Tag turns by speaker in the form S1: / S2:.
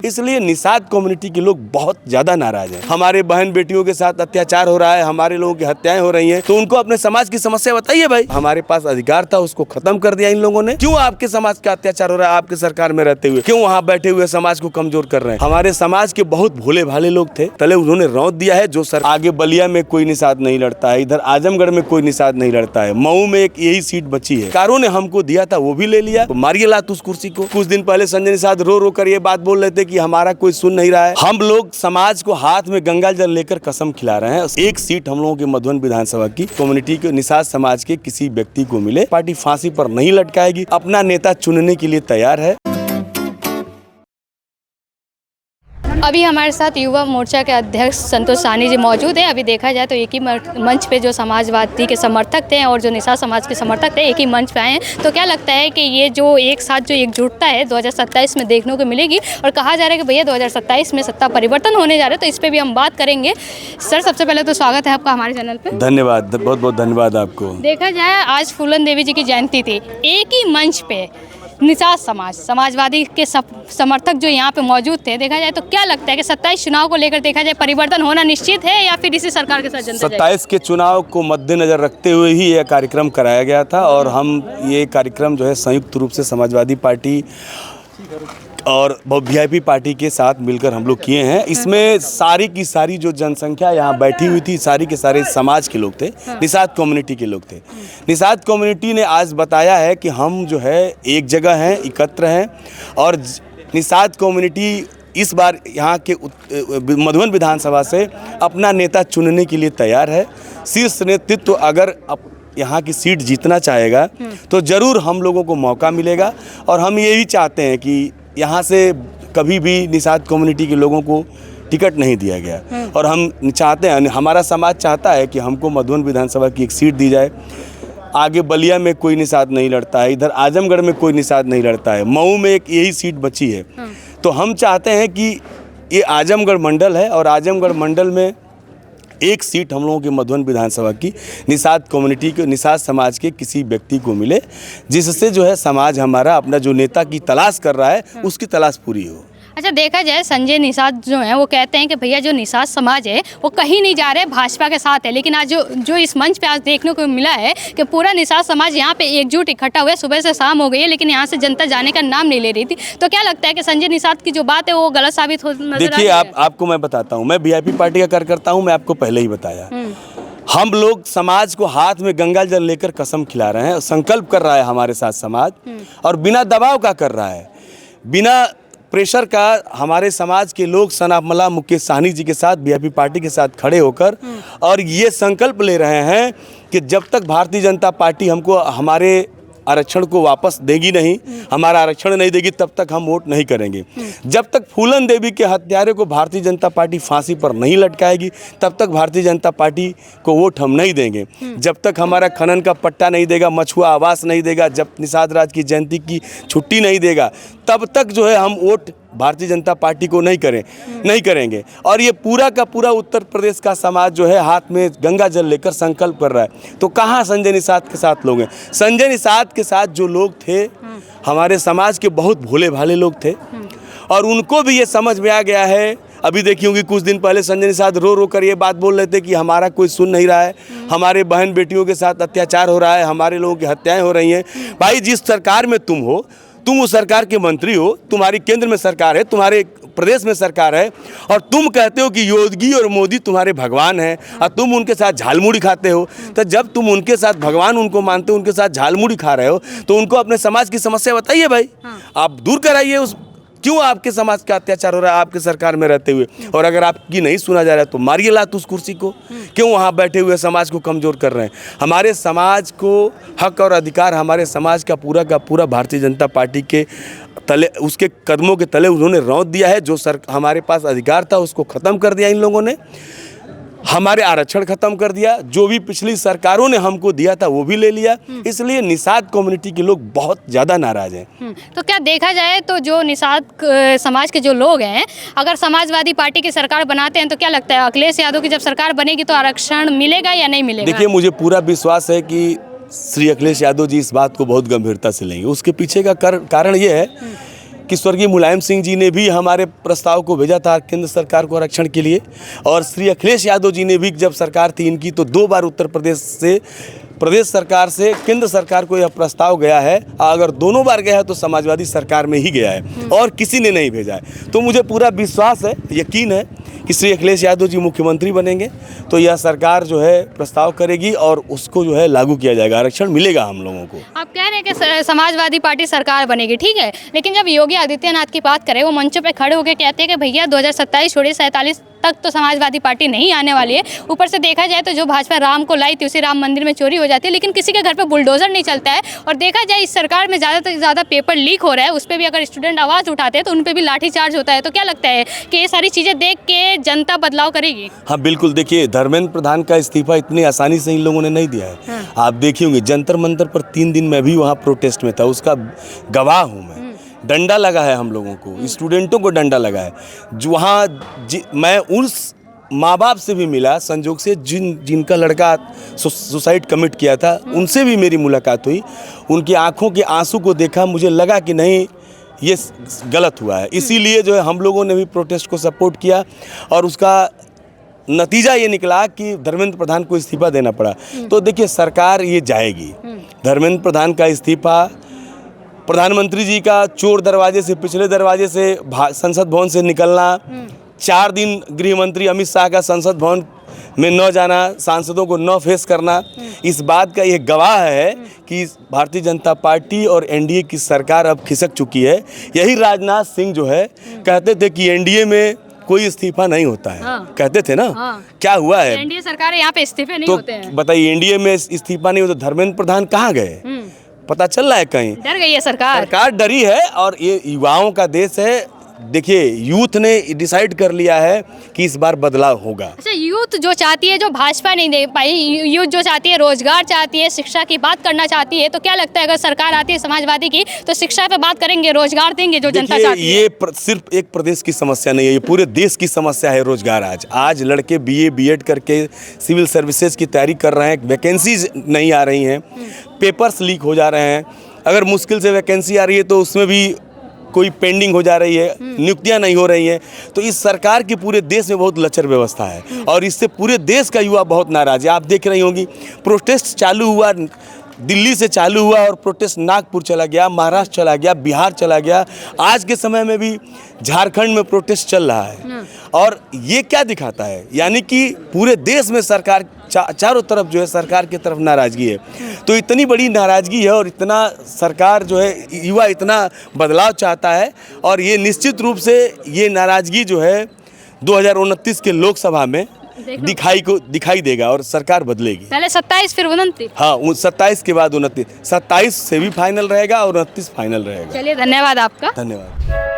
S1: इसलिए निषाद कम्युनिटी के लोग बहुत ज्यादा नाराज हैं। हमारे बहन बेटियों के साथ अत्याचार हो रहा है, हमारे लोगों की हत्याएं हो रही हैं, तो उनको अपने समाज की समस्या बताइए भाई। हमारे पास अधिकार था, उसको खत्म कर दिया इन लोगों ने। क्यों आपके समाज का अत्याचार हो रहा है आपके सरकार में रहते हुए? क्यों वहाँ बैठे हुए समाज को कमजोर कर रहे हैं? हमारे समाज के बहुत भोले भाले लोग थे, तले उन्होंने रौंद दिया है। जो सर आगे बलिया में कोई निषाद नहीं लड़ता है, इधर आजमगढ़ में कोई निषाद नहीं लड़ता है, मऊ में एक यही सीट बची है। कारों ने हमको दिया था वो भी ले लिया, तो मारिए लात उस कुर्सी को। कुछ दिन पहले संजय निषाद रो रो कर ये बात बोल रहे थे कि हमारा कोई सुन नहीं रहा है। हम लोग समाज को हाथ में गंगा जल लेकर कसम खिला रहे हैं, एक सीट हम लोगों के मधुबन विधानसभा की कम्युनिटी के निषाद समाज के किसी व्यक्ति को मिले। पार्टी फांसी पर नहीं लटकाएगी, अपना नेता चुनने के लिए तैयार है।
S2: अभी हमारे साथ युवा मोर्चा के अध्यक्ष संतोष साहनी जी मौजूद हैं। अभी देखा जाए तो एक ही मंच पे जो समाजवादी के समर्थक थे और जो निषाद समाज के समर्थक थे एक ही मंच पे आए हैं। तो क्या लगता है कि ये जो एक साथ जो एकजुटता है 2027 में देखने को मिलेगी? और कहा जा रहा है कि भैया 2027 में सत्ता परिवर्तन होने जा रहा है, तो इस पर भी हम बात करेंगे। सर, सबसे पहले तो स्वागत है आपका हमारे चैनल पर।
S1: धन्यवाद, बहुत बहुत धन्यवाद आपको।
S2: देखा जाए आज फूलन देवी जी की जयंती थी, एक ही मंच पे निषाद समाजवादी के समर्थक जो यहाँ पे मौजूद थे, देखा जाए तो क्या लगता है कि 27 चुनाव को लेकर देखा जाए परिवर्तन होना निश्चित है या फिर इसी सरकार के साथ जनता
S1: 27 के चुनाव को मद्देनजर रखते हुए ही यह कार्यक्रम कराया गया था और हम ये कार्यक्रम जो है संयुक्त रूप से समाजवादी पार्टी और वीआईपी पार्टी के साथ मिलकर हम लोग किए हैं। इसमें सारी की सारी जो जनसंख्या यहाँ बैठी हुई थी, सारी के सारे समाज के लोग थे, निषाद कम्युनिटी के लोग थे। निषाद कम्युनिटी ने आज बताया है कि हम जो है एक जगह हैं, एकत्र हैं और निषाद कम्युनिटी इस बार यहाँ के मधुबन विधानसभा से अपना नेता चुनने के लिए तैयार है। शीर्ष नेतृत्व अगर यहाँ की सीट जीतना चाहेगा तो ज़रूर हम लोगों को मौका मिलेगा और हम ये भी चाहते हैं कि यहाँ से कभी भी निषाद कम्युनिटी के लोगों को टिकट नहीं दिया गया और हम चाहते हैं, हमारा समाज चाहता है कि हमको मधुबन विधानसभा की एक सीट दी जाए। आगे बलिया में कोई निषाद नहीं लड़ता है, इधर आजमगढ़ में कोई निषाद नहीं लड़ता है, मऊ में एक यही सीट बची है। तो हम चाहते हैं कि ये आजमगढ़ मंडल है और आजमगढ़ मंडल में एक सीट हम लोगों के मधुबन विधानसभा की निषाद कम्युनिटी के निषाद समाज के किसी व्यक्ति को मिले, जिससे जो है समाज हमारा अपना जो नेता की तलाश कर रहा है उसकी तलाश पूरी हो।
S2: अच्छा, देखा जाए संजय निषाद जो हैं वो कहते हैं कि भैया जो निषाद समाज है वो कहीं नहीं जा रहे, भाजपा के साथ है। लेकिन आज जो इस मंच पे आज देखने को मिला है कि पूरा निषाद समाज यहाँ पे एकजुट इकट्ठा हुआ है। सुबह से शाम हो गई है लेकिन यहाँ से जनता जाने का नाम नहीं ले रही थी। तो क्या लगता है कि संजय निषाद की जो बात है वो गलत साबित हो नजर?
S1: देखिए, आपको मैं बताता हूँ, मैं वीआईपी पार्टी का कार्यकर्ता हूँ, मैं आपको पहले ही बताया। हम लोग समाज को हाथ में गंगा जल लेकर कसम खिला रहे हैं, संकल्प कर रहा है हमारे साथ समाज और बिना दबाव का कर रहा है, बिना प्रेशर का। हमारे समाज के लोग सनामला मुकेश साहनी जी के साथ वीआईपी पार्टी के साथ खड़े होकर और ये संकल्प ले रहे हैं कि जब तक भारतीय जनता पार्टी हमको हमारे आरक्षण को वापस देगी नहीं, हमारा आरक्षण नहीं देगी, तब तक हम वोट नहीं करेंगे। जब तक फूलन देवी के हत्यारे को भारतीय जनता पार्टी फांसी पर नहीं लटकाएगी तब तक भारतीय जनता पार्टी को वोट हम नहीं देंगे। जब तक हमारा खनन का पट्टा नहीं देगा, मछुआ आवास नहीं देगा, जब निषाद राज की जयंती की छुट्टी नहीं देगा, तब तक जो है हम वोट भारतीय जनता पार्टी को नहीं करेंगे। और ये पूरा का पूरा उत्तर प्रदेश का समाज जो है हाथ में गंगा जल लेकर संकल्प कर रहा है। तो कहाँ संजय निषाद के साथ लोग हैं? संजय निषाद के साथ जो लोग थे हमारे समाज के बहुत भोले भाले लोग थे और उनको भी ये समझ में आ गया है। अभी देखी होंगी कुछ दिन पहले संजय निषाद रो रो कर ये बात बोल रहे थे कि हमारा कोई सुन नहीं रहा है, हमारे बहन बेटियों के साथ अत्याचार हो रहा है, हमारे लोगों की हत्याएं हो रही हैं। भाई, जिस सरकार में तुम हो, तुम उस सरकार के मंत्री हो, तुम्हारी केंद्र में सरकार है, तुम्हारे प्रदेश में सरकार है और तुम कहते हो कि योगी और मोदी तुम्हारे भगवान हैं और तुम उनके साथ झालमुड़ी खाते हो। तो जब तुम उनके साथ भगवान उनको मानते हो, उनके साथ झालमुड़ी खा रहे हो, तो उनको अपने समाज की समस्या बताइए भाई। आप दूर कराइए उस क्यों आपके समाज का अत्याचार हो रहा है आपके सरकार में रहते हुए, और अगर आपकी नहीं सुना जा रहा है तो मारिए लात उस कुर्सी को। क्यों वहाँ बैठे हुए समाज को कमज़ोर कर रहे हैं? हमारे समाज को हक और अधिकार हमारे समाज का पूरा भारतीय जनता पार्टी के तले, उसके कदमों के तले उन्होंने रौंद दिया है। जो हमारे पास अधिकार था उसको ख़त्म कर दिया इन लोगों ने, हमारे आरक्षण खत्म कर दिया, जो भी पिछली सरकारों ने हमको दिया था वो भी ले लिया। इसलिए निषाद कम्युनिटी के लोग बहुत ज़्यादा नाराज़ हैं।
S2: तो क्या देखा जाए तो जो निषाद समाज के जो लोग हैं, अगर समाजवादी पार्टी की सरकार बनाते हैं तो क्या लगता है अखिलेश यादव की जब सरकार बनेगी तो आरक्षण मिलेगा या नहीं मिलेगा?
S1: देखिए, मुझे पूरा विश्वास है कि श्री अखिलेश यादव जी इस बात को बहुत गंभीरता से लेंगे। उसके पीछे का कारण ये है कि स्वर्गीय मुलायम सिंह जी ने भी हमारे प्रस्ताव को भेजा था केंद्र सरकार को आरक्षण के लिए, और श्री अखिलेश यादव जी ने भी जब सरकार थी इनकी तो 2 बार उत्तर प्रदेश से प्रदेश सरकार से केंद्र सरकार को यह प्रस्ताव गया है। अगर दोनों बार गया है तो समाजवादी सरकार में ही गया है और किसी ने नहीं भेजा है। तो मुझे पूरा विश्वास है, यकीन है कि श्री अखिलेश यादव जी मुख्यमंत्री बनेंगे तो यह सरकार जो है प्रस्ताव करेगी और उसको जो है लागू किया जाएगा, आरक्षण मिलेगा हम लोगों को।
S2: आप कह रहे हैं कि समाजवादी पार्टी सरकार बनेगी, ठीक है, लेकिन जब योगी आदित्यनाथ की बात करें वो मंचों पे खड़े होकर कहते हैं कि भैया 2027 छोड़िए 47 तक तो समाजवादी पार्टी नहीं आने वाली है। ऊपर से देखा जाए तो जो भाजपा राम को लाई थी उसी राम मंदिर में चोरी हो जाती है, लेकिन किसी के घर पे बुलडोजर नहीं चलता है। और देखा जाए इस सरकार में ज़्यादा से ज़्यादा पेपर लीक हो रहा है, उस पर भी अगर स्टूडेंट आवाज़ उठाते हैं तो उन पर भी लाठीचार्ज होता है। तो क्या लगता है कि ये सारी चीज़ें देख के जनता बदलाव करेगी?
S1: हाँ बिल्कुल, देखिए धर्मेंद्र प्रधान का इस्तीफा इतनी आसानी से इन लोगों ने नहीं दिया है। आप देखिए होंगे जंतर मंतर पर 3 दिन मैं भी वहाँ प्रोटेस्ट में था, उसका गवाह हूँ मैं। डंडा लगा है हम लोगों को, स्टूडेंटों को डंडा लगा है। जो वहाँ मैं उस माँ बाप से भी मिला संजोग से जिनका लड़का सुसाइड कमिट किया था, उनसे भी मेरी मुलाकात हुई। उनकी आंखों के आंसू को देखा, मुझे लगा कि नहीं ये गलत हुआ है। इसीलिए जो है हम लोगों ने भी प्रोटेस्ट को सपोर्ट किया और उसका नतीजा ये निकला कि धर्मेंद्र प्रधान को इस्तीफा देना पड़ा। तो देखिए सरकार ये जाएगी। धर्मेंद्र प्रधान का इस्तीफा, प्रधानमंत्री जी का चोर दरवाजे से पिछले दरवाजे से संसद भवन से निकलना, 4 दिन गृह मंत्री अमित शाह का संसद भवन में न जाना, सांसदों को न फेस करना, इस बात का यह गवाह है कि भारतीय जनता पार्टी और एनडीए की सरकार अब खिसक चुकी है। यही राजनाथ सिंह जो है कहते थे कि एनडीए में कोई इस्तीफा नहीं होता है। कहते थे ना। क्या हुआ है?
S2: एनडीए सरकार है, यहाँ पे इस्तीफे नहीं होते हैं।
S1: बताइए एनडीए में इस्तीफा नहीं होता, धर्मेंद्र प्रधान कहाँ गए? पता चल रहा है कहीं?
S2: डर गई है सरकार।
S1: सरकार डरी है और ये युवाओं का देश है। देखिए यूथ ने डिसाइड कर लिया है कि इस बार बदलाव होगा।
S2: अच्छा, यूथ जो चाहती है, जो भाजपा नहीं दे पाई, यूथ जो चाहती है रोजगार चाहती है, शिक्षा की बात करना चाहती है, तो क्या लगता है अगर सरकार आती है समाजवादी की तो शिक्षा पे बात करेंगे, रोजगार देंगे जो जनता चाहती है?
S1: ये सिर्फ एक प्रदेश की समस्या नहीं है, ये पूरे देश की समस्या है रोजगार। आज लड़के बीए बीएड करके सिविल सर्विसेज की तैयारी कर रहे हैं, वैकेंसीज नहीं आ रही हैं, पेपर्स लीक हो जा रहे हैं। अगर मुश्किल से वैकेंसी आ रही है तो उसमें भी कोई पेंडिंग हो जा रही है, नियुक्तियां नहीं हो रही हैं। तो इस सरकार की पूरे देश में बहुत लचर व्यवस्था है और इससे पूरे देश का युवा बहुत नाराज है। आप देख रही होंगी प्रोटेस्ट चालू हुआ, दिल्ली से चालू हुआ और प्रोटेस्ट नागपुर चला गया, महाराष्ट्र चला गया, बिहार चला गया। आज के समय में भी झारखंड में प्रोटेस्ट चल रहा है। और ये क्या दिखाता है? यानी कि पूरे देश में सरकार चारों तरफ जो है सरकार की तरफ नाराज़गी है। तो इतनी बड़ी नाराज़गी है और इतना सरकार जो है युवा इतना बदलाव चाहता है और ये निश्चित रूप से ये नाराज़गी जो है 2029 के लोकसभा में दिखाई देगा और सरकार बदलेगी।
S2: पहले 27 फिर 29।
S1: हाँ, 27 के बाद 29, 27 से भी फाइनल रहेगा और 29 फाइनल रहेगा।
S2: चलिए, धन्यवाद आपका।
S1: धन्यवाद।